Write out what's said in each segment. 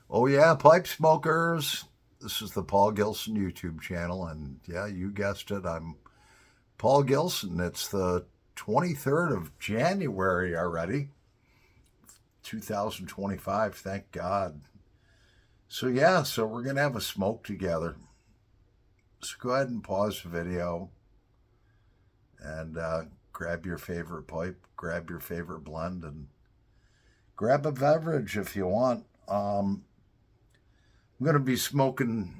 Oh, yeah, pipe smokers. This is the Paul Gilson YouTube channel. And yeah, you guessed it. I'm Paul Gilson. It's the 23rd of January already, 2025. Thank God. So we're going to have a smoke together. So go ahead and pause the video and grab your favorite pipe, grab your favorite blend, and grab a beverage if you want. I'm going to be smoking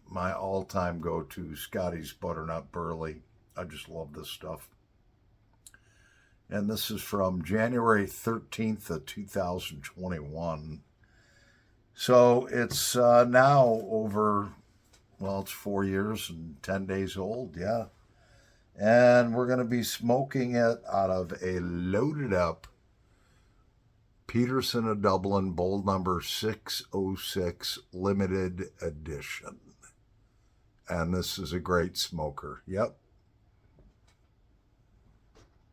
my all-time go-to Scotty's Butternut Burley. I just love this stuff. And this is from January 13th of 2021. So it's now over, well, it's 4 years and 10 days old, yeah. And we're going to be smoking it out of a loaded up Peterson of Dublin Bold Number 606 Limited Edition. And this is a great smoker. Yep.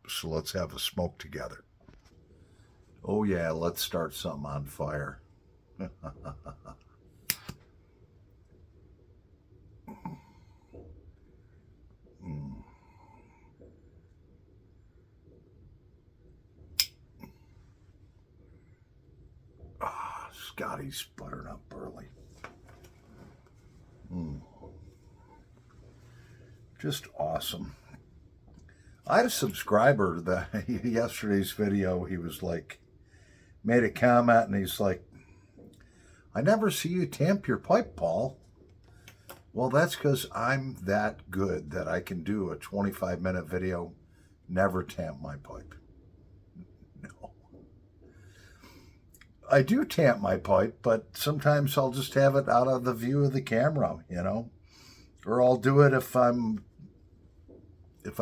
So let's have a smoke together. Oh, yeah, let's start something on fire. Mm. Scotty's Butternut Burley. Mm. Just awesome. I had a subscriber that yesterday's video, he was like, made a comment and he's like, I never see you tamp your pipe, Paul. Well, that's because I'm that good that I can do a 25-minute video, never tamp my pipe. No. I do tamp my pipe, but sometimes I'll just have it out of the view of the camera, or I'll do it if I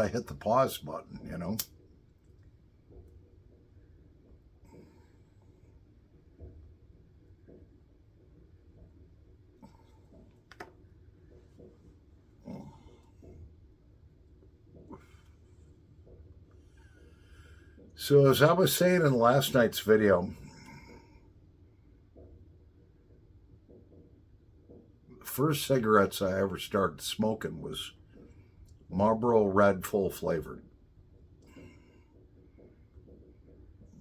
hit the pause button. So as I was saying in last night's video, the first cigarettes I ever started smoking was Marlboro Red Full Flavored.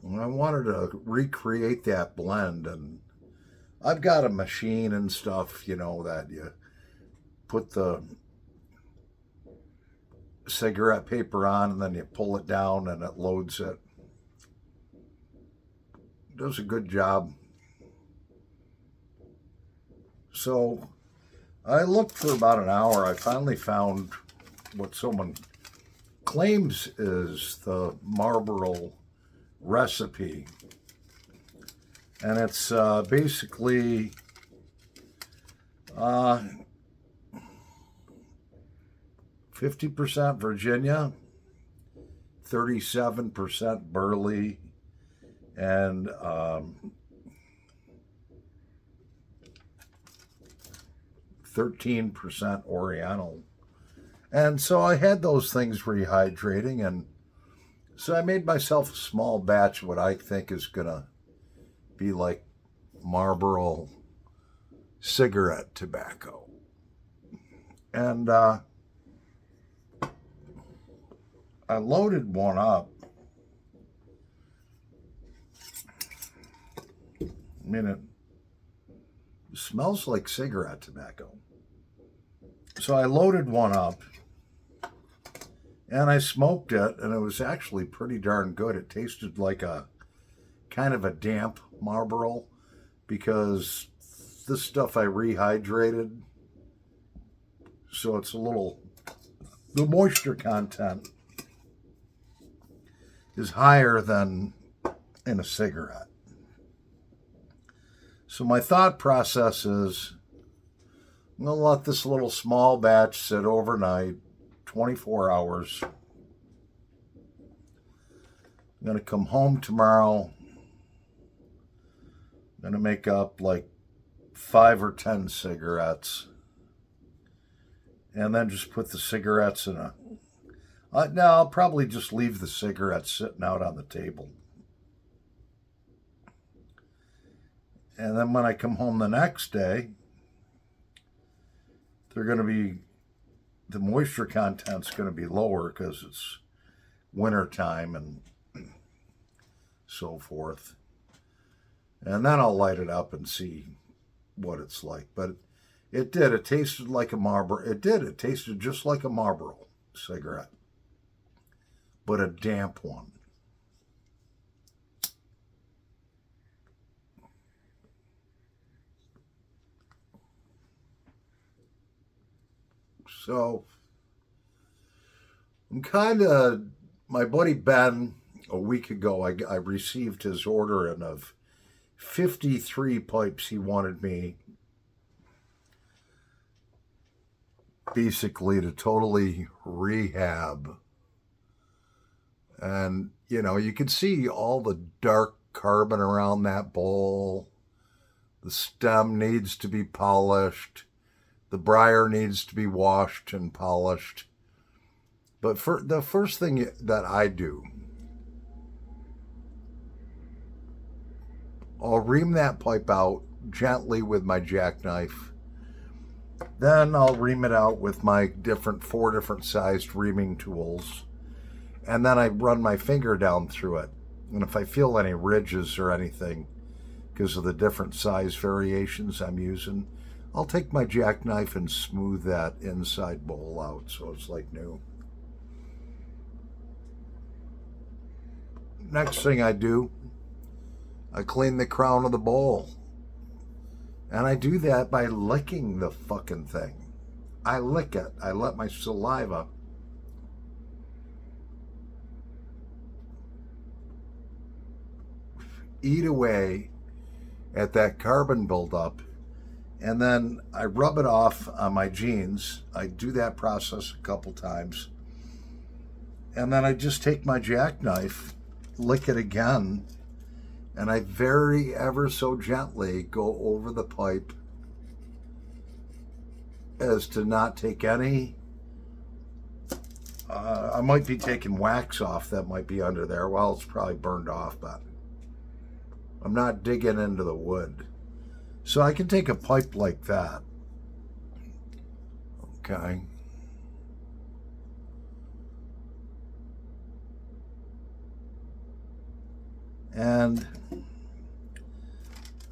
And I wanted to recreate that blend, and I've got a machine and stuff, that you put the cigarette paper on and then you pull it down and it loads it. It does a good job. So I looked for about an hour. I finally found what someone claims is the Marlboro recipe. And it's basically 50% Virginia, 37% Burley, and 13% Oriental. And so I had those things rehydrating, and so I made myself a small batch of what I think is going to be like Marlboro cigarette tobacco. And I loaded one up. I mean, it smells like cigarette tobacco. So I loaded one up and I smoked it, and it was actually pretty darn good. It tasted like a kind of a damp Marlboro, because this stuff I rehydrated, so it's the moisture content is higher than in a cigarette. So my thought process is, I'm going to let this little small batch sit overnight, 24 hours. I'm going to come home tomorrow. I'm going to make up like 5 or 10 cigarettes. And then just put the cigarettes in a... no, I'll probably just leave the cigarettes sitting out on the table. And then when I come home the next day, they're going to be, the moisture content's going to be lower because it's winter time and so forth. And then I'll light it up and see what it's like. But it did. It tasted like a Marlboro. It did. It tasted just like a Marlboro cigarette, but a damp one. So I'm kind of, my buddy Ben, a week ago, I received his order in of 53 pipes he wanted me basically to totally rehab. And, you know, you can see all the dark carbon around that bowl. The stem needs to be polished. The briar needs to be washed and polished. But for the first thing that I do, I'll ream that pipe out gently with my jackknife. Then I'll ream it out with my four different sized reaming tools. And then I run my finger down through it. And if I feel any ridges or anything, because of the different size variations I'm using, I'll take my jackknife and smooth that inside bowl out so it's like new. Next thing I do, I clean the crown of the bowl. And I do that by licking the fucking thing. I lick it. I let my saliva eat away at that carbon buildup. And then I rub it off on my jeans. I do that process a couple times. And then I just take my jackknife, lick it again, and I very ever so gently go over the pipe as to not take any. I might be taking wax off that might be under there. Well, it's probably burned off, but I'm not digging into the wood. So I can take a pipe like that. Okay. And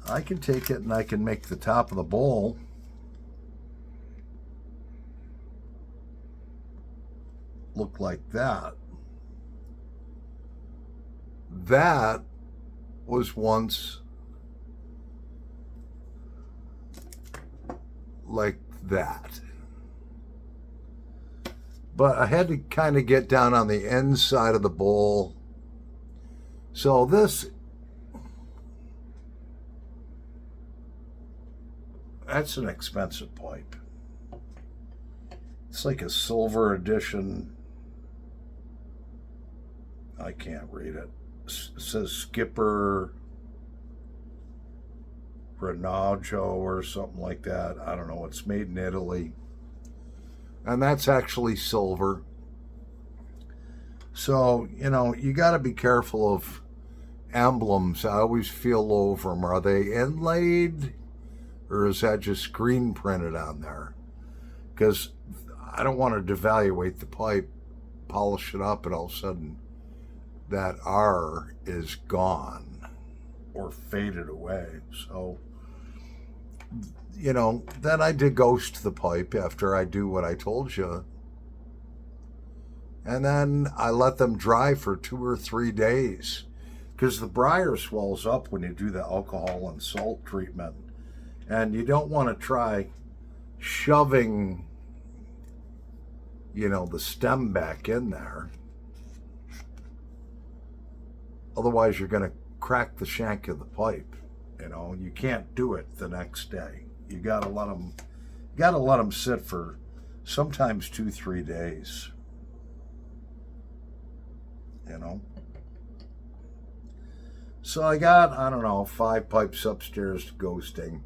I can take it and I can make the top of the bowl look like that. That was once like that. But I had to kind of get down on the inside of the bowl. So that's an expensive pipe. It's like a silver edition. I can't read it. It says Skipper Renaggio or something like that. I don't know. It's made in Italy. And that's actually silver. So, you know, you got to be careful of emblems. I always feel over them. Are they inlaid or is that just screen printed on there? Because I don't want to devaluate the pipe, polish it up, and all of a sudden that R is gone or faded away. So, you know, then I deghost the pipe after I do what I told you. And then I let them dry for 2 or 3 days. Because the briar swells up when you do the alcohol and salt treatment. And you don't want to try shoving, you know, the stem back in there. Otherwise, you're going to crack the shank of the pipe. You know, you can't do it the next day. You got to let them sit for sometimes 2-3 days. You know. So I got, I don't know, 5 pipes upstairs to ghosting.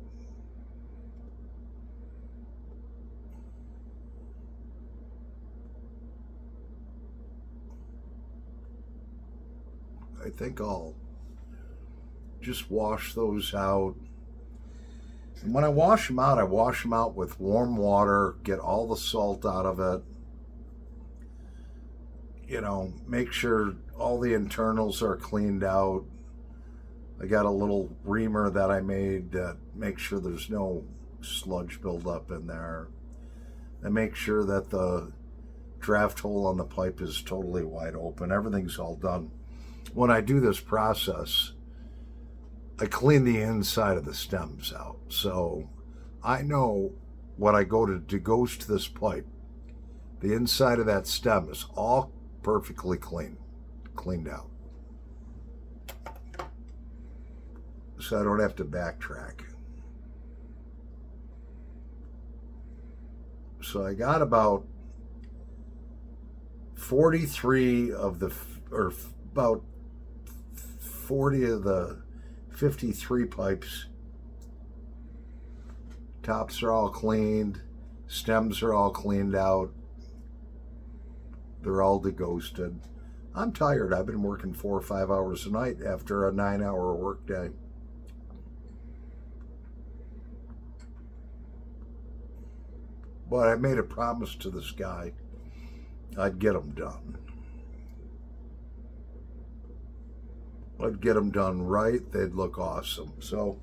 I think I'll just wash those out And when I wash them out with warm water, get all the salt out of it. You know, make sure all the internals are cleaned out. I got a little reamer that I made that makes sure there's no sludge buildup in there. And make sure that the draft hole on the pipe is totally wide open. Everything's all done. When I do this process, I clean the inside of the stems out. So I know when I go to degauche this pipe, the inside of that stem is all perfectly cleaned out. So I don't have to backtrack. So I got about 43 of the, or about 40 of the 53 pipes. Tops are all cleaned. Stems are all cleaned out. They're all deghosted. I'm tired. I've been working 4 or 5 hours a night after a 9-hour workday. But I made a promise to this guy I'd get them done. I'd get them done right. They'd look awesome. So,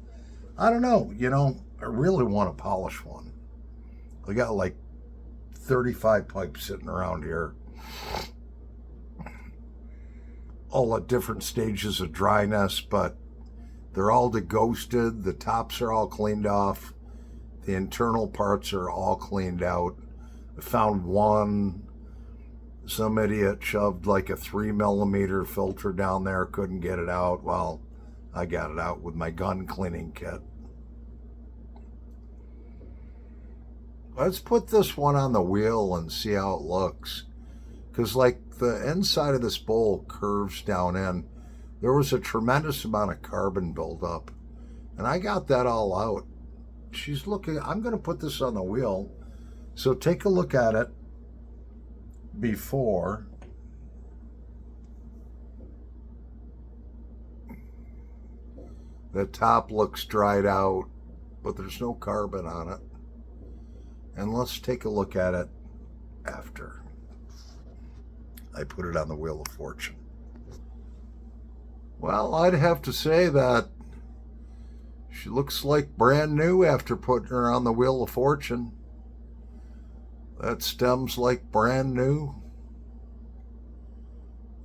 I don't know. You know, I really want to polish one. I got like 35 pipes sitting around here. All at different stages of dryness, but they're all deghosted. The tops are all cleaned off. The internal parts are all cleaned out. I found one. Some idiot shoved like a 3mm filter down there, couldn't get it out. Well, I got it out with my gun cleaning kit. Let's put this one on the wheel and see how it looks. Because like the inside of this bowl curves down in, there was a tremendous amount of carbon buildup. And I got that all out. She's looking, I'm going to put this on the wheel. So take a look at it before. The top looks dried out, but there's no carbon on it. And let's take a look at it after I put it on the Wheel of Fortune. Well, I'd have to say that she looks like brand new after putting her on the Wheel of Fortune. That stem's like brand new.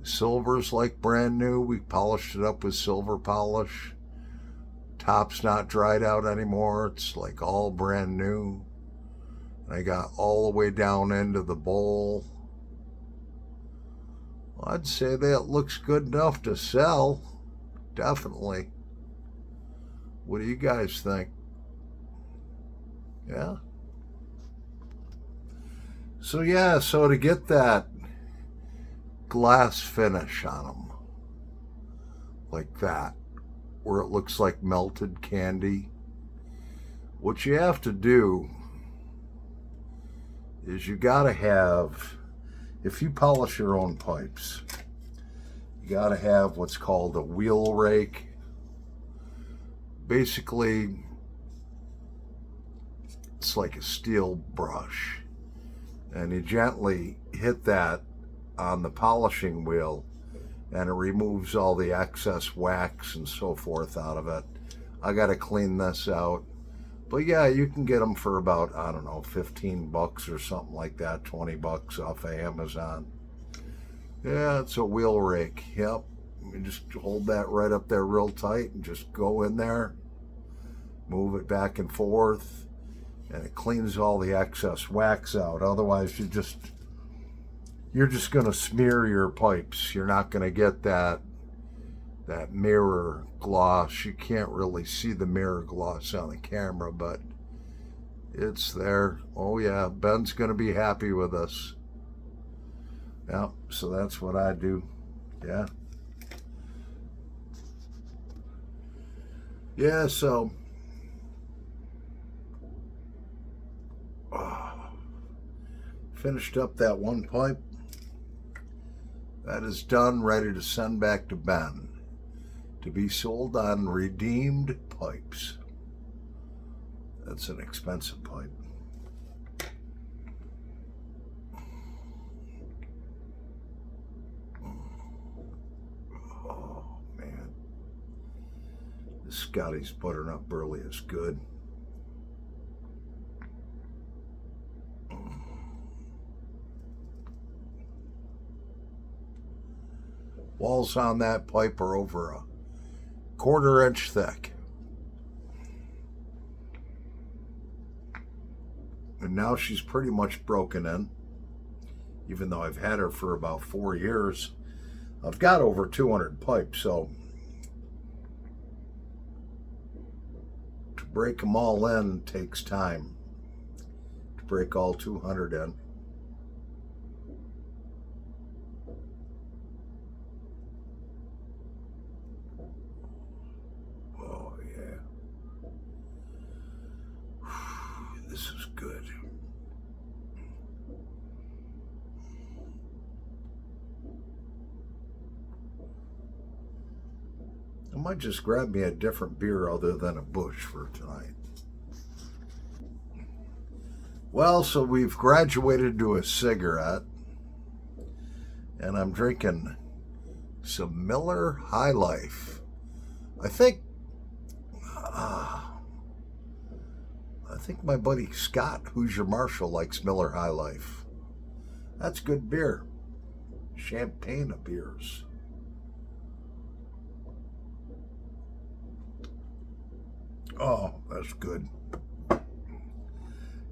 Silver's like brand new. We polished it up with silver polish. Top's not dried out anymore. It's like all brand new. I got all the way down into the bowl. I'd say that looks good enough to sell. Definitely. What do you guys think? Yeah? So yeah, so to get that glass finish on them, like that, where it looks like melted candy, what you have to do is you gotta have, if you polish your own pipes, you gotta have what's called a wheel rake. Basically, it's like a steel brush, and you gently hit that on the polishing wheel and it removes all the excess wax and so forth out of it. I gotta clean this out. But yeah, you can get them for about, I don't know, 15 bucks or something like that, 20 bucks off of Amazon. Yeah, it's a wheel rake. Yep. You just hold that right up there real tight and just go in there, move it back and forth, and it cleans all the excess wax out. Otherwise, you're just going to smear your pipes. You're not going to get that mirror gloss. You can't really see the mirror gloss on the camera, but it's there. Oh yeah, Ben's going to be happy with us. Yeah, so that's what I do. Yeah. Yeah, so finished up that one pipe. That is done, ready to send back to Ben to be sold on redeemed pipes. That's an expensive pipe. Oh, man. This Scotty's butternut burley is good. Walls on that pipe are over a 1/4 inch thick. And now she's pretty much broken in. Even though I've had her for about 4 years, I've got over 200 pipes, so to break them all in takes time. To break all 200 in. Oh, yeah. This is good. I might just grab me a different beer other than a Busch for tonight. Well, so we've graduated to a cigarette, and I'm drinking some Miller High Life. I think my buddy Scott, who's your marshal, likes Miller High Life. That's good beer. Champagne of beers. Oh, that's good.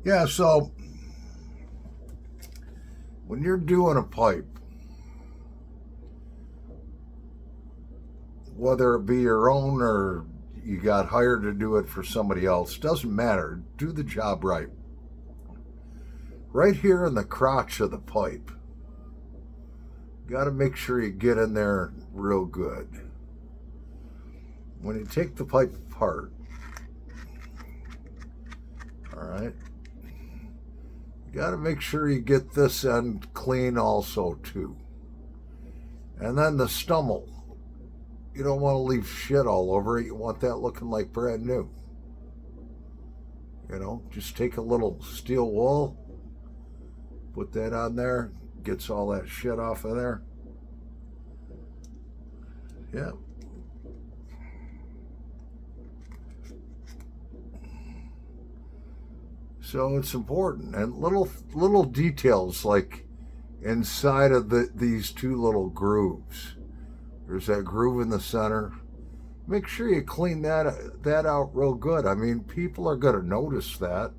Yeah, so when you're doing a pipe, whether it be your own or you got hired to do it for somebody else, doesn't matter. Do the job right. Right here in the crotch of the pipe, got to make sure you get in there real good. When you take the pipe apart, all right, you got to make sure you get this end clean also too. And then the stummel, you don't want to leave shit all over it. You want that looking like brand new. You know, just take a little steel wool, put that on there, gets all that shit off of there. Yeah. So it's important, and little details like inside of these two little grooves. There's that groove in the center. Make sure you clean that out real good. I mean, people are going to notice that.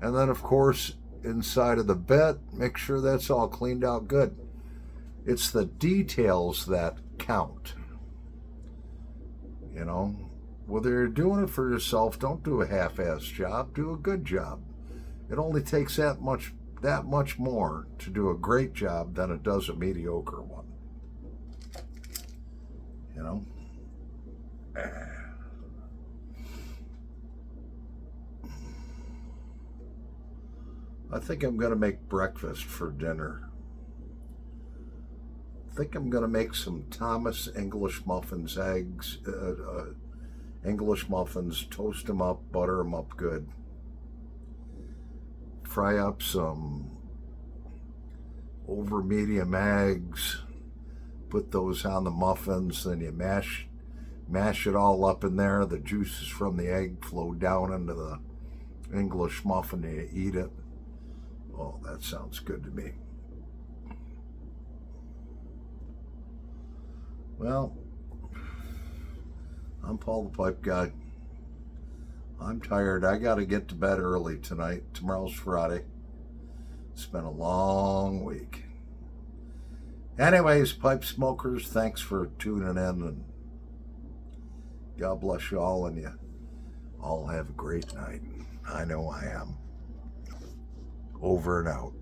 And then, of course, inside of the bit, make sure that's all cleaned out good. It's the details that count. You know, whether you're doing it for yourself, don't do a half-ass job. Do a good job. It only takes that much more to do a great job than it does a mediocre one. You know? I think I'm going to make breakfast for dinner. I think I'm going to make some Thomas English muffins, eggs, English muffins, toast them up, butter them up good. Fry up some over medium eggs, put those on the muffins, then you mash it all up in there. The juices from the egg flow down into the English muffin and you eat it. Oh, that sounds good to me. Well, I'm Paul the Pipe Guy. I'm tired. I got to get to bed early tonight. Tomorrow's Friday. It's been a long week. Anyways, pipe smokers, thanks for tuning in, and God bless you all, and you all have a great night. I know I am. Over and out.